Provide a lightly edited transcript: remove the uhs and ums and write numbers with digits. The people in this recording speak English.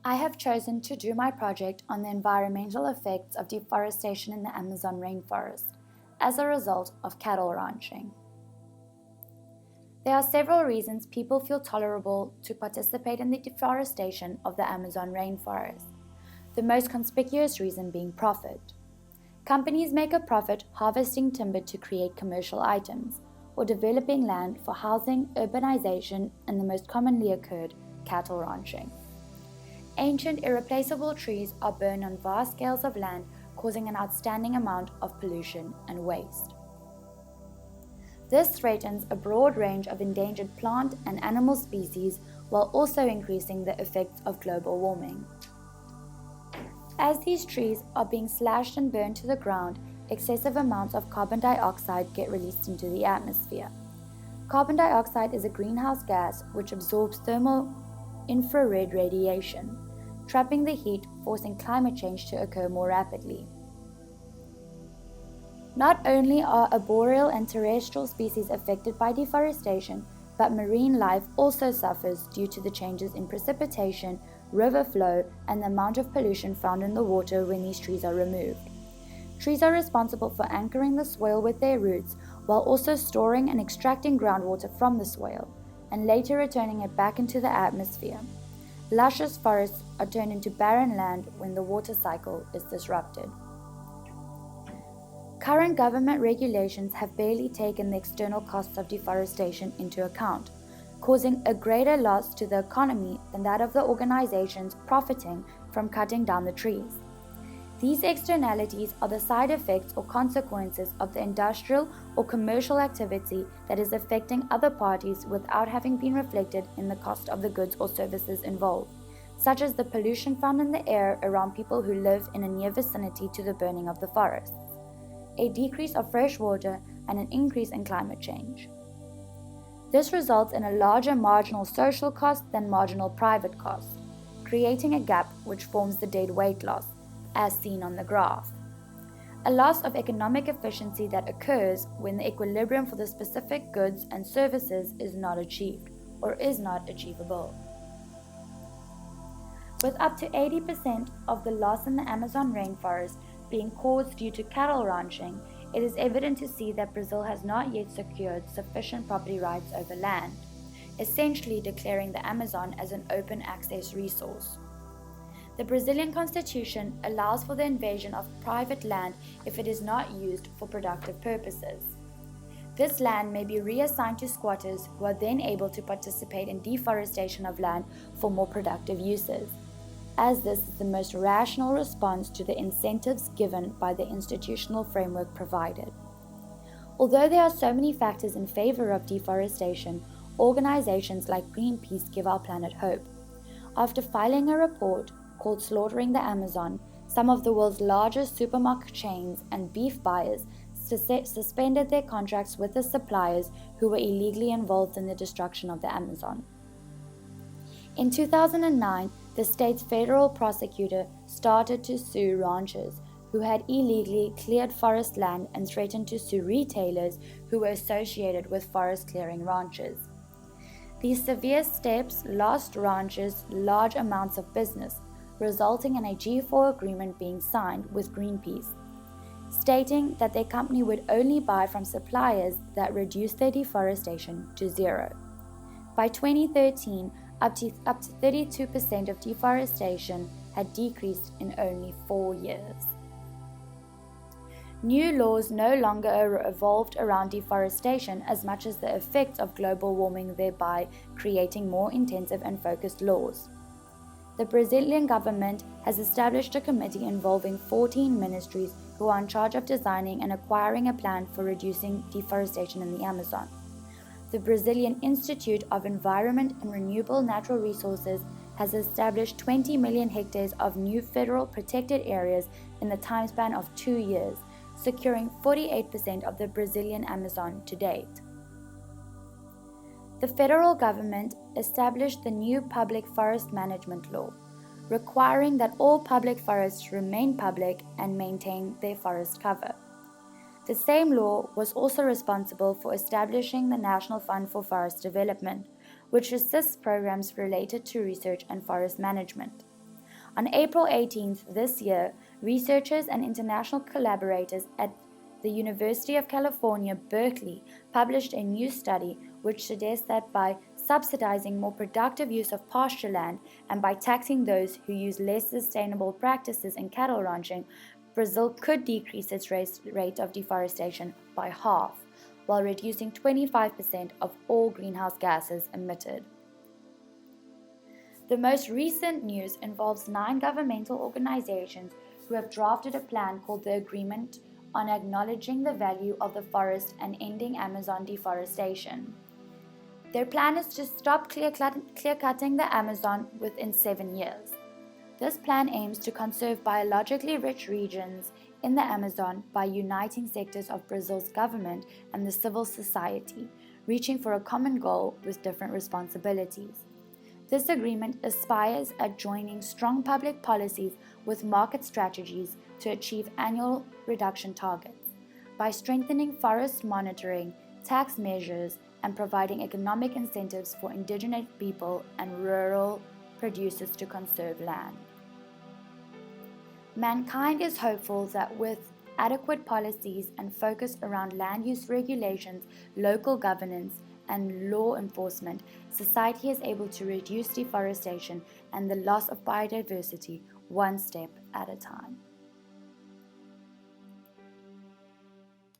I have chosen to do my project on the environmental effects of deforestation in the Amazon rainforest as a result of cattle ranching. There are several reasons people feel tolerable to participate in the deforestation of the Amazon rainforest, the most conspicuous reason being profit. Companies make a profit harvesting timber to create commercial items, or developing land for housing, urbanization, and the most commonly occurred, cattle ranching. Ancient irreplaceable trees are burned on vast scales of land, causing an outstanding amount of pollution and waste. This threatens a broad range of endangered plant and animal species while also increasing the effects of global warming. As these trees are being slashed and burned to the ground, excessive amounts of carbon dioxide get released into the atmosphere. Carbon dioxide is a greenhouse gas which absorbs thermal infrared radiation, trapping the heat, forcing climate change to occur more rapidly. Not only are arboreal and terrestrial species affected by deforestation, but marine life also suffers due to the changes in precipitation, river flow, and the amount of pollution found in the water when these trees are removed. Trees are responsible for anchoring the soil with their roots, while also storing and extracting groundwater from the soil, and later returning it back into the atmosphere. Luscious forests are turned into barren land when the water cycle is disrupted. Current government regulations have barely taken the external costs of deforestation into account, causing a greater loss to the economy than that of the organizations profiting from cutting down the trees. These externalities are the side effects or consequences of the industrial or commercial activity that is affecting other parties without having been reflected in the cost of the goods or services involved, such as the pollution found in the air around people who live in a near vicinity to the burning of the forests, a decrease of fresh water, and an increase in climate change. This results in a larger marginal social cost than marginal private cost, creating a gap which forms the dead weight loss, as seen on the graph. A loss of economic efficiency that occurs when the equilibrium for the specific goods and services is not achieved or is not achievable. With up to 80% of the loss in the Amazon rainforest being caused due to cattle ranching, it is evident to see that Brazil has not yet secured sufficient property rights over land, essentially declaring the Amazon as an open access resource. The Brazilian constitution allows for the invasion of private land if it is not used for productive purposes. This land may be reassigned to squatters who are then able to participate in deforestation of land for more productive uses, as this is the most rational response to the incentives given by the institutional framework provided. Although there are so many factors in favor of deforestation, organizations like Greenpeace give our planet hope. After filing a report called Slaughtering the Amazon, some of the world's largest supermarket chains and beef buyers suspended their contracts with the suppliers who were illegally involved in the destruction of the Amazon. In 2009, the state's federal prosecutor started to sue ranchers who had illegally cleared forest land and threatened to sue retailers who were associated with forest clearing ranches. These severe steps lost ranchers large amounts of business, resulting in a G4 agreement being signed with Greenpeace, stating that their company would only buy from suppliers that reduced their deforestation to zero. By 2013, up to 32% of deforestation had decreased in only 4 years. New laws no longer evolved around deforestation as much as the effects of global warming, thereby creating more intensive and focused laws. The Brazilian government has established a committee involving 14 ministries who are in charge of designing and acquiring a plan for reducing deforestation in the Amazon. The Brazilian Institute of Environment and Renewable Natural Resources has established 20 million hectares of new federal protected areas in the time span of 2 years, securing 48% of the Brazilian Amazon to date. The federal government established the new Public Forest Management Law, requiring that all public forests remain public and maintain their forest cover. The same law was also responsible for establishing the National Fund for Forest Development, which assists programs related to research and forest management. On April 18th this year, researchers and international collaborators at the University of California, Berkeley, published a new study which suggests that by subsidizing more productive use of pasture land and by taxing those who use less sustainable practices in cattle ranching, Brazil could decrease its rate of deforestation by half, while reducing 25% of all greenhouse gases emitted. The most recent news involves 9 governmental organizations who have drafted a plan called the Agreement on Acknowledging the Value of the Forest and Ending Amazon Deforestation. Their plan is to stop clear-cutting the Amazon within 7 years. This plan aims to conserve biologically rich regions in the Amazon by uniting sectors of Brazil's government and the civil society, reaching for a common goal with different responsibilities. This agreement aspires at joining strong public policies with market strategies to achieve annual reduction targets. By strengthening forest monitoring, tax measures, and providing economic incentives for indigenous people and rural producers to conserve land. Mankind is hopeful that with adequate policies and focus around land use regulations, local governance, and law enforcement, society is able to reduce deforestation and the loss of biodiversity one step at a time.